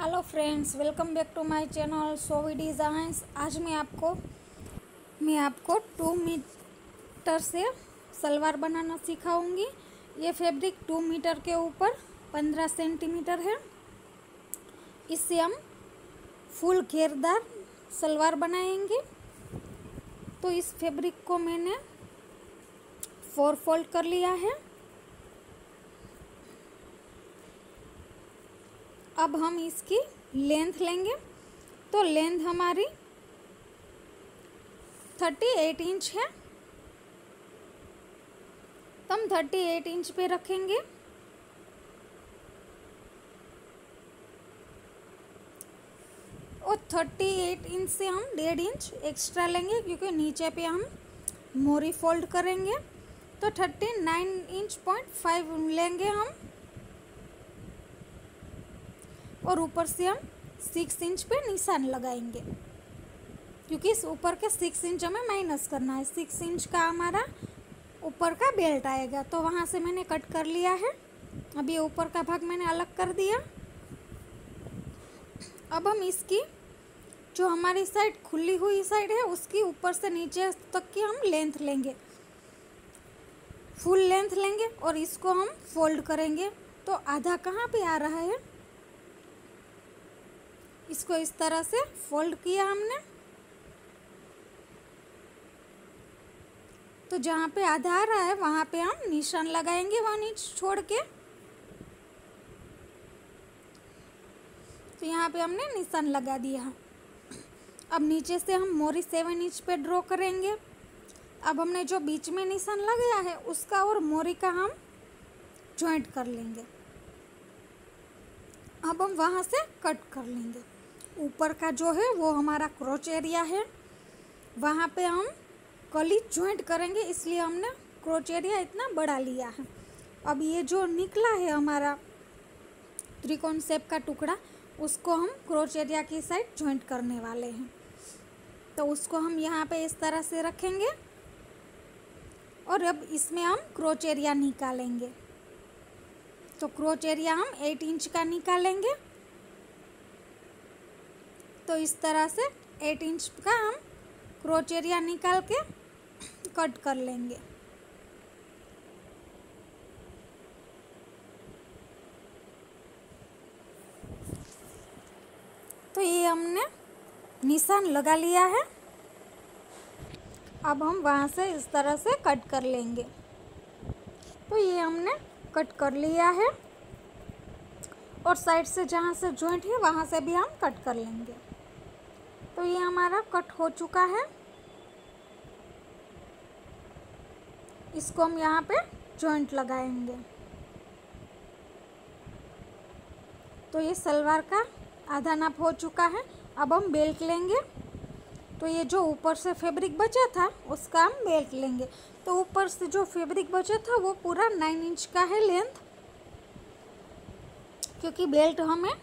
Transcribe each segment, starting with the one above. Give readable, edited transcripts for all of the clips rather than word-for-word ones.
Hello friends, welcome back to my channel Sovi designs. आज मैं आपको 2 मीटर से सलवार बनाना सिखाऊंगी। ये फैब्रिक 2 मीटर के ऊपर 15 सेंटीमीटर है। इससे हम फुल घेरदार सलवार बनाएंगे। तो इस फैब्रिक को मैंने 4 फोल्ड कर लिया है। अब हम इसकी लेंथ लेंगे। तो लेंथ हमारी 38 इंच है। तो हम 38 इंच पे रखेंगे। और 38 इंच से हम 1.5 इंच एक्स्ट्रा लेंगे, क्योंकि नीचे पे हम मोरी फोल्ड करेंगे। तो 39.5 लेंगे हम। और ऊपर से हम 6 इंच पे निशान लगाएंगे, क्योंकि इस ऊपर के 6 इंच हमें माइनस करना है। 6 इंच का हमारा ऊपर का बेल्ट आएगा। तो वहाँ से मैंने कट कर लिया है। अब ये ऊपर का भाग मैंने अलग कर दिया। अब हम इसकी जो हमारी साइड खुली हुई साइड है, उसकी ऊपर से नीचे तक की हम लेंथ लेंगे, फुल लेंथ लेंगे। और इसको हम फोल्ड करेंगे। तो आधा कहाँ पे आ रहा है, इसको इस तरह से फोल्ड किया हमने। तो जहाँ पे आधा आ रहा है वहाँ पे हम निशान लगाएंगे 1 इंच छोड़ के। तो यहाँ पे हमने निशान लगा दिया। अब नीचे से हम मोरी 7 इंच पे ड्रॉ करेंगे। अब हमने जो बीच में निशान लगाया है उसका और मोरी का हम जॉइंट कर लेंगे। अब हम वहाँ से कट कर लेंगे। ऊपर का जो है वो हमारा क्रोच एरिया है, वहाँ पे हम कली जॉइंट करेंगे, इसलिए हमने क्रोच एरिया इतना बड़ा लिया है। अब ये जो निकला है हमारा त्रिकोण शेप का टुकड़ा, उसको हम क्रोच एरिया की साइड जॉइंट करने वाले हैं। तो उसको हम यहाँ पे इस तरह से रखेंगे। और अब इसमें हम क्रोच एरिया निकालेंगे। तो क्रोच एरिया हम 8 इंच का निकालेंगे। तो इस तरह से 8 इंच का हम क्रोच एरिया निकाल के कट कर लेंगे। तो ये हमने निशान लगा लिया है। अब हम वहाँ से इस तरह से कट कर लेंगे। तो ये हमने कट कर लिया है। और साइड से जहाँ से जॉइंट है वहाँ से भी हम कट कर लेंगे। तो ये हमारा कट हो चुका है। इसको हम यहाँ पे जॉइंट लगाएंगे। तो ये सलवार का आधा नाप हो चुका है। अब हम बेल्ट लेंगे। तो ये जो ऊपर से फैब्रिक बचा था उसका हम बेल्ट लेंगे। तो ऊपर से जो फैब्रिक बचा था वो पूरा 9 इंच का है लेंथ, क्योंकि बेल्ट हमें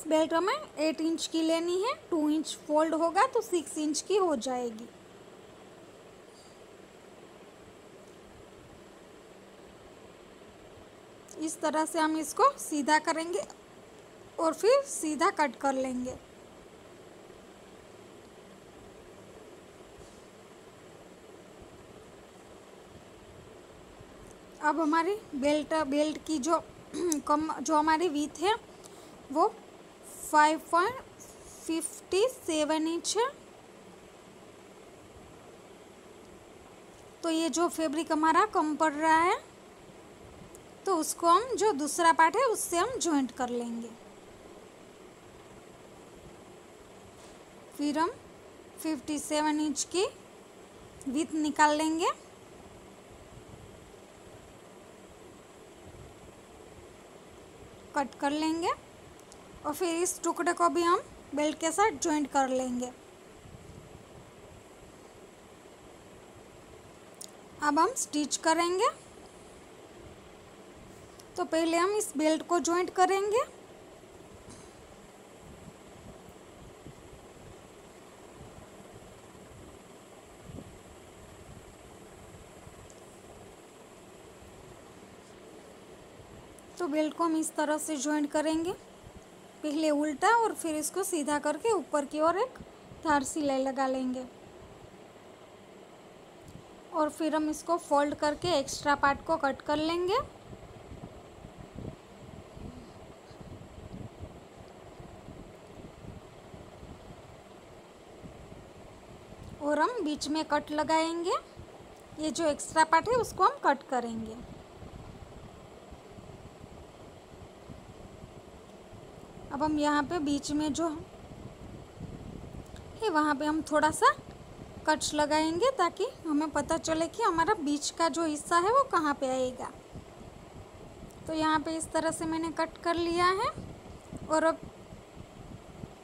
बेल्ट हमें 8 इंच की लेनी है। 2 इंच फोल्ड होगा तो 6 इंच की हो जाएगी। इस तरह से हम इसको सीधा करेंगे और फिर सीधा कट कर लेंगे। अब हमारी बेल्ट की जो हमारी विड्थ है वो 5.57 इंच है। तो ये जो फैब्रिक हमारा कम पड़ रहा है, तो उसको हम जो दूसरा पार्ट है उससे हम जॉइंट कर लेंगे। फिर हम 57 इंच की विड्थ निकाल लेंगे। कट कर लेंगे। और फिर इस टुकड़े को भी हम बेल्ट के साथ जॉइंट कर लेंगे। अब हम स्टिच करेंगे। तो पहले हम इस बेल्ट को जॉइंट करेंगे। तो बेल्ट को हम इस तरह से जॉइंट करेंगे। पहले उल्टा और फिर इसको सीधा करके ऊपर की ओर एक धार सिलाई लगा लेंगे और फिर हम इसको फोल्ड करके एक्स्ट्रा पार्ट को कट कर लेंगे। और हम बीच में कट लगाएंगे। ये जो एक्स्ट्रा पार्ट है उसको हम कट करेंगे। अब हम यहाँ पे बीच में जो है वहाँ पे हम थोड़ा सा कट्स लगाएंगे ताकि हमें पता चले कि हमारा बीच का जो हिस्सा है वो कहाँ पे आएगा। तो यहाँ पे इस तरह से मैंने कट कर लिया है और अब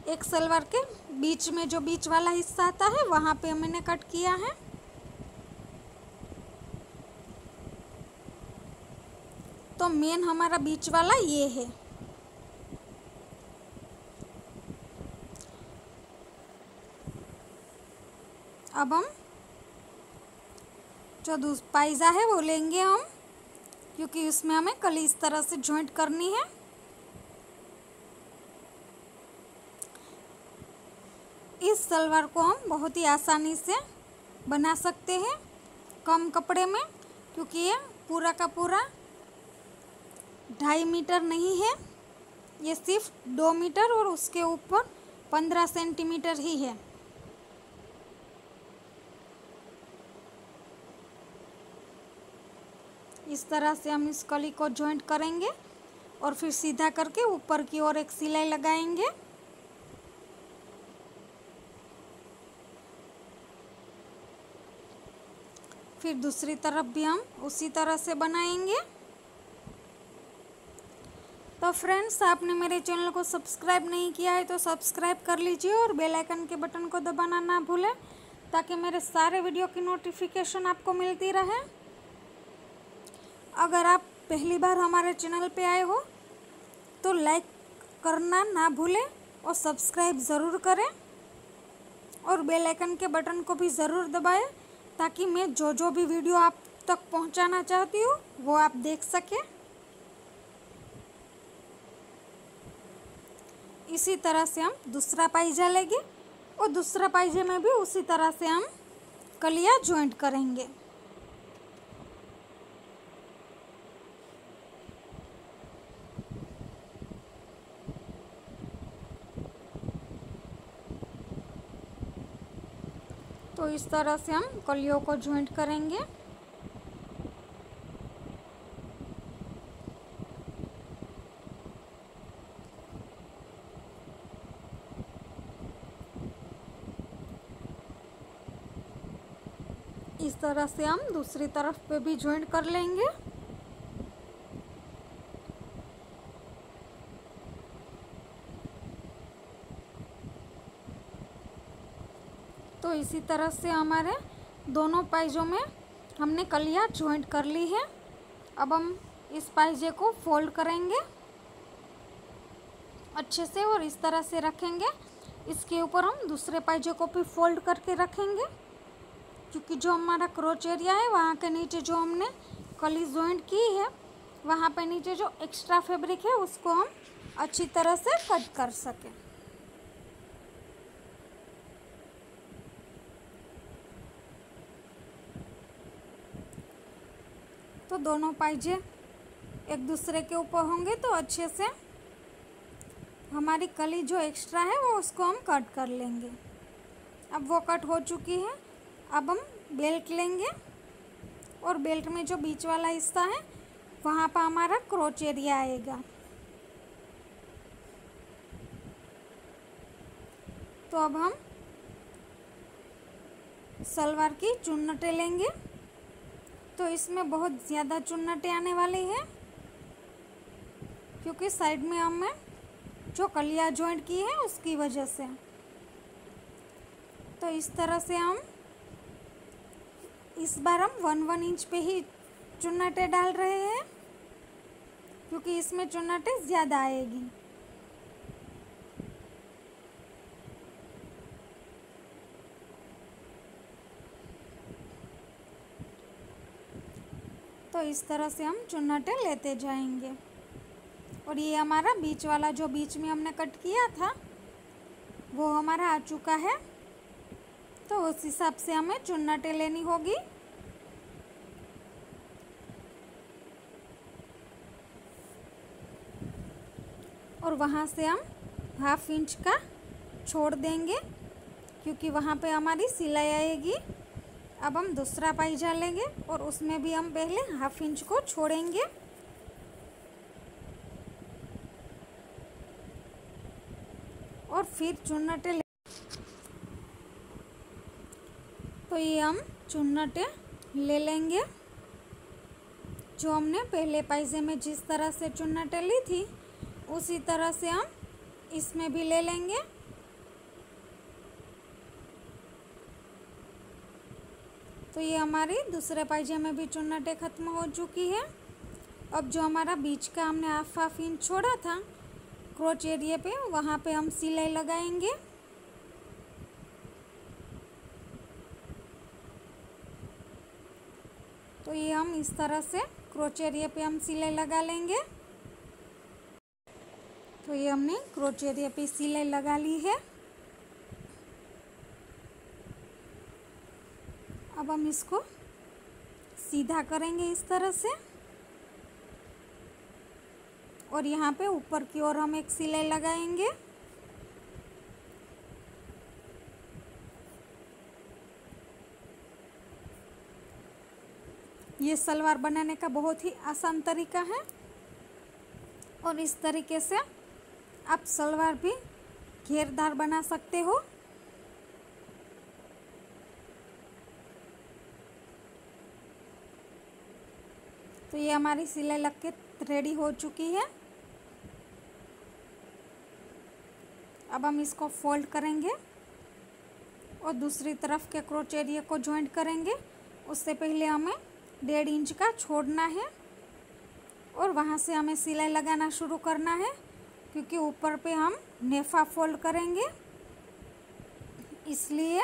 एक सलवार के बीच में जो बीच वाला हिस्सा आता है वहाँ पे मैंने कट किया है। तो मेन हमारा बीच वाला ये है। अब हम जो पायजा है वो लेंगे हम, क्योंकि उसमें हमें कली इस तरह से जॉइंट करनी है। इस सलवार को हम बहुत ही आसानी से बना सकते हैं कम कपड़े में, क्योंकि ये पूरा का पूरा 2.5 मीटर नहीं है, ये सिर्फ 2 मीटर और उसके ऊपर 15 सेंटीमीटर ही है। इस तरह से हम इस कली को जॉइंट करेंगे और फिर सीधा करके ऊपर की ओर एक सिलाई लगाएंगे। फिर दूसरी तरफ भी हम उसी तरह से बनाएंगे। तो फ्रेंड्स, आपने मेरे चैनल को सब्सक्राइब नहीं किया है तो सब्सक्राइब कर लीजिए और बेल आइकन के बटन को दबाना ना भूलें, ताकि मेरे सारे वीडियो की नोटिफिकेशन आपको मिलती रहे। अगर आप पहली बार हमारे चैनल पे आए हो तो लाइक करना ना भूलें और सब्सक्राइब ज़रूर करें और बेल आइकन के बटन को भी ज़रूर दबाएं, ताकि मैं जो भी वीडियो आप तक पहुंचाना चाहती हूँ वो आप देख सकें। इसी तरह से हम दूसरा पायजा लेंगे और दूसरा पायजे में भी उसी तरह से हम कलियाँ जॉइंट करेंगे। तो इस तरह से हम कलियों को जॉइंट करेंगे। इस तरह से हम दूसरी तरफ पे भी जॉइंट कर लेंगे। तो इसी तरह से हमारे दोनों पायजों में हमने कलियाँ जॉइंट कर ली है। अब हम इस पायजे को फोल्ड करेंगे अच्छे से और इस तरह से रखेंगे। इसके ऊपर हम दूसरे पायजे को भी फोल्ड करके रखेंगे, क्योंकि जो हमारा क्रोच एरिया है वहाँ के नीचे जो हमने कली जॉइंट की है वहाँ पे नीचे जो एक्स्ट्रा फैब्रिक है उसको हम अच्छी तरह से कट कर सकें। तो दोनों पायजे एक दूसरे के ऊपर होंगे तो अच्छे से हमारी कली जो एक्स्ट्रा है वो उसको हम कट कर लेंगे। अब वो कट हो चुकी है। अब हम बेल्ट लेंगे और बेल्ट में जो बीच वाला हिस्सा है वहाँ पर हमारा क्रोच एरिया आएगा। तो अब हम सलवार की चुन्नटें लेंगे। तो इसमें बहुत ज़्यादा चुन्नटें आने वाली है, क्योंकि साइड में हमने जो कलियाँ जॉइंट की है उसकी वजह से। तो इस तरह से हम इस बार हम 1-1 इंच पे ही चुन्नटें डाल रहे हैं, क्योंकि इसमें चुन्नटें ज़्यादा आएगी। तो इस तरह से हम चुन्नटें लेते जाएंगे और ये हमारा बीच वाला जो बीच में हमने कट किया था वो हमारा आ चुका है। तो उस हिसाब से हमें चुन्नटें लेनी होगी। और वहाँ से हम 1/2 इंच का छोड़ देंगे क्योंकि वहाँ पे हमारी सिलाई आएगी। अब हम दूसरा पाइजा लेंगे और उसमें भी हम पहले 1/2 इंच को छोड़ेंगे। और फिर चुन्नटें तो ये हम चुन्नटें ले लेंगे। जो हमने पहले पाइजे में जिस तरह से चुन्नटें ली थी उसी तरह से हम इसमें भी ले लेंगे। तो ये हमारी दूसरे पाइजे में भी चुन्नटें ख़त्म हो चुकी है। अब जो हमारा बीच का हमने 1/2 इंच छोड़ा था क्रोच एरिया पे, वहाँ पे हम सिलाई लगाएंगे। तो ये हम इस तरह से क्रोच एरिया पे हम सिलाई लगा लेंगे। तो ये हमने क्रोच एरिया पे सिलाई लगा ली है। अब हम इसको सीधा करेंगे इस तरह से और यहाँ पे ऊपर की ओर हम एक सिलाई लगाएंगे। ये सलवार बनाने का बहुत ही आसान तरीका है और इस तरीके से आप सलवार भी घेरदार बना सकते हो। तो ये हमारी सिलाई लग के रेडी हो चुकी है। अब हम इसको फोल्ड करेंगे और दूसरी तरफ के क्रोच एरिया को जॉइंट करेंगे। उससे पहले हमें 1.5 इंच का छोड़ना है और वहाँ से हमें सिलाई लगाना शुरू करना है क्योंकि ऊपर पे हम नेफा फोल्ड करेंगे इसलिए।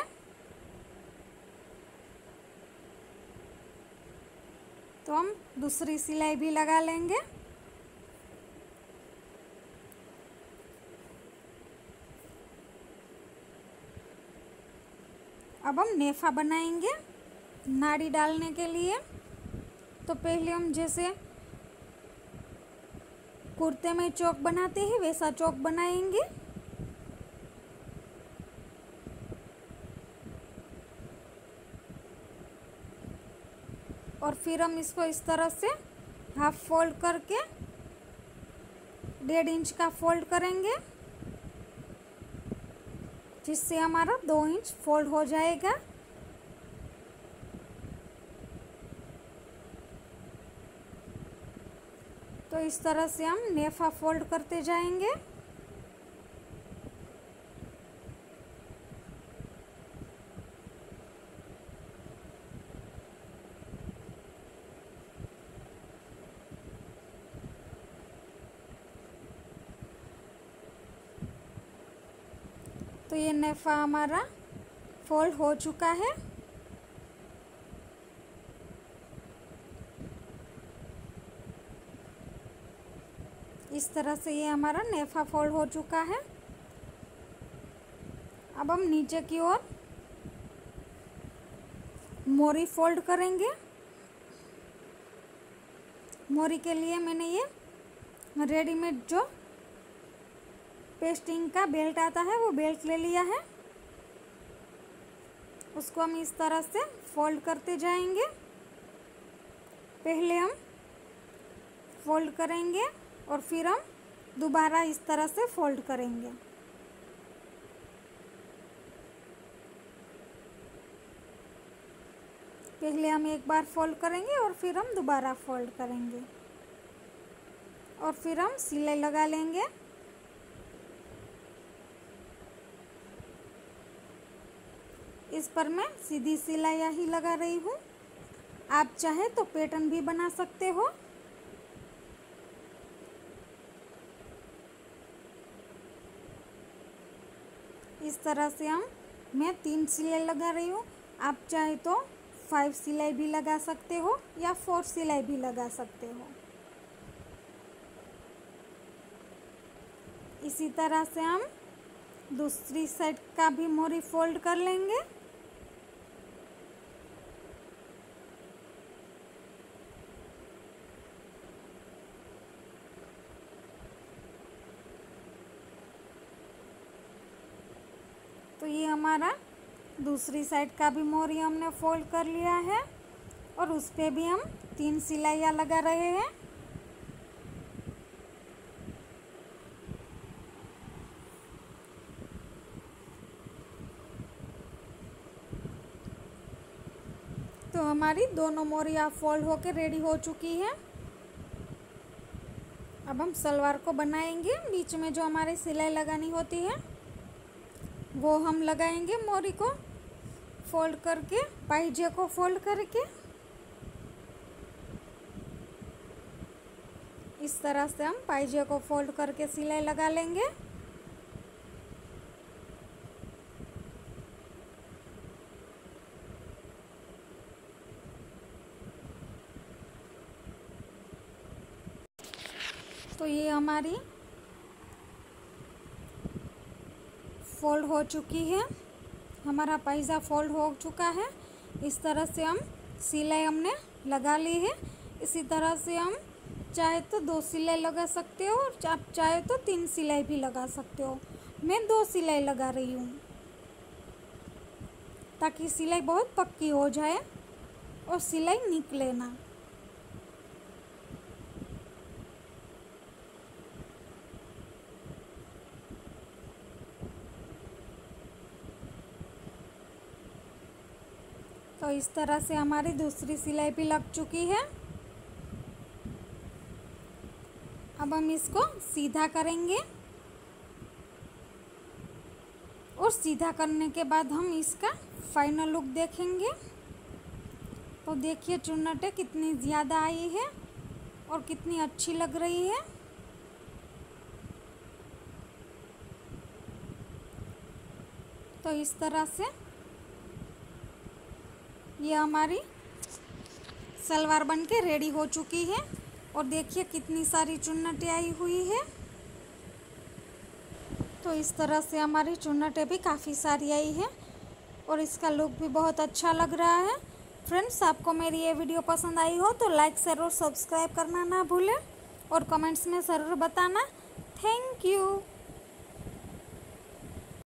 तो हम दूसरी सिलाई भी लगा लेंगे। अब हम नेफा बनाएंगे नाड़ी डालने के लिए। तो पहले हम जैसे कुर्ते में चौक बनाते हैं वैसा चौक बनाएंगे। और फिर हम इसको इस तरह से हाफ फोल्ड करके 1.5 इंच का फोल्ड करेंगे जिससे हमारा 2 इंच फोल्ड हो जाएगा। तो इस तरह से हम नेफा फोल्ड करते जाएंगे। तो ये नेफा हमारा फोल्ड हो चुका है। इस तरह से ये हमारा नेफा फोल्ड हो चुका है। अब हम नीचे की ओर मोरी फोल्ड करेंगे। मोरी के लिए मैंने ये रेडीमेड जो पेस्टिंग का बेल्ट आता है वो बेल्ट ले लिया है। उसको हम इस तरह से फोल्ड करते जाएंगे। पहले हम फोल्ड करेंगे और फिर हम दोबारा इस तरह से फोल्ड करेंगे। पहले हम एक बार फोल्ड करेंगे और फिर हम दोबारा फोल्ड करेंगे और फिर हम सिलाई लगा लेंगे। इस पर मैं सीधी सिलाई ही लगा रही हूँ। आप चाहे तो पैटर्न भी बना सकते हो। इस तरह से मैं 3 सिलाई लगा रही हूँ। आप चाहे तो 5 सिलाई भी लगा सकते हो या 4 सिलाई भी लगा सकते हो। इसी तरह से हम दूसरी साइड का भी मोरी फोल्ड कर लेंगे। तो ये हमारा दूसरी साइड का भी मोरी हमने फोल्ड कर लिया है और उस पे भी हम 3 सिलाइयाँ लगा रहे हैं। तो हमारी दोनों मोरियाँ फोल्ड होकर रेडी हो चुकी है। अब हम सलवार को बनाएंगे। बीच में जो हमारी सिलाई लगानी होती है वो हम लगाएंगे मोरी को फोल्ड करके, पाइजे को फोल्ड करके। इस तरह से हम पाइजे को फोल्ड करके सिलाई लगा लेंगे। तो ये हमारी फोल्ड हो चुकी है, हमारा पाइजा फोल्ड हो चुका है। इस तरह से हम सिलाई हमने लगा ली है। इसी तरह से हम चाहे तो 2 सिलाई लगा सकते हो और आप चाहे तो 3 सिलाई भी लगा सकते हो। मैं 2 सिलाई लगा रही हूँ ताकि सिलाई बहुत पक्की हो जाए और सिलाई निकले ना। तो इस तरह से हमारी दूसरी सिलाई भी लग चुकी है। अब हम इसको सीधा करेंगे और सीधा करने के बाद हम इसका फाइनल लुक देखेंगे। तो देखिए चुन्नटें कितनी ज़्यादा आई है और कितनी अच्छी लग रही है। तो इस तरह से ये हमारी सलवार बनके रेडी हो चुकी है और देखिए कितनी सारी चुन्नटें आई हुई है। तो इस तरह से हमारी चुन्नटें भी काफ़ी सारी आई है और इसका लुक भी बहुत अच्छा लग रहा है। फ्रेंड्स, आपको मेरी ये वीडियो पसंद आई हो तो लाइक शेयर और सब्सक्राइब करना ना भूलें और कमेंट्स में ज़रूर बताना। Thank you.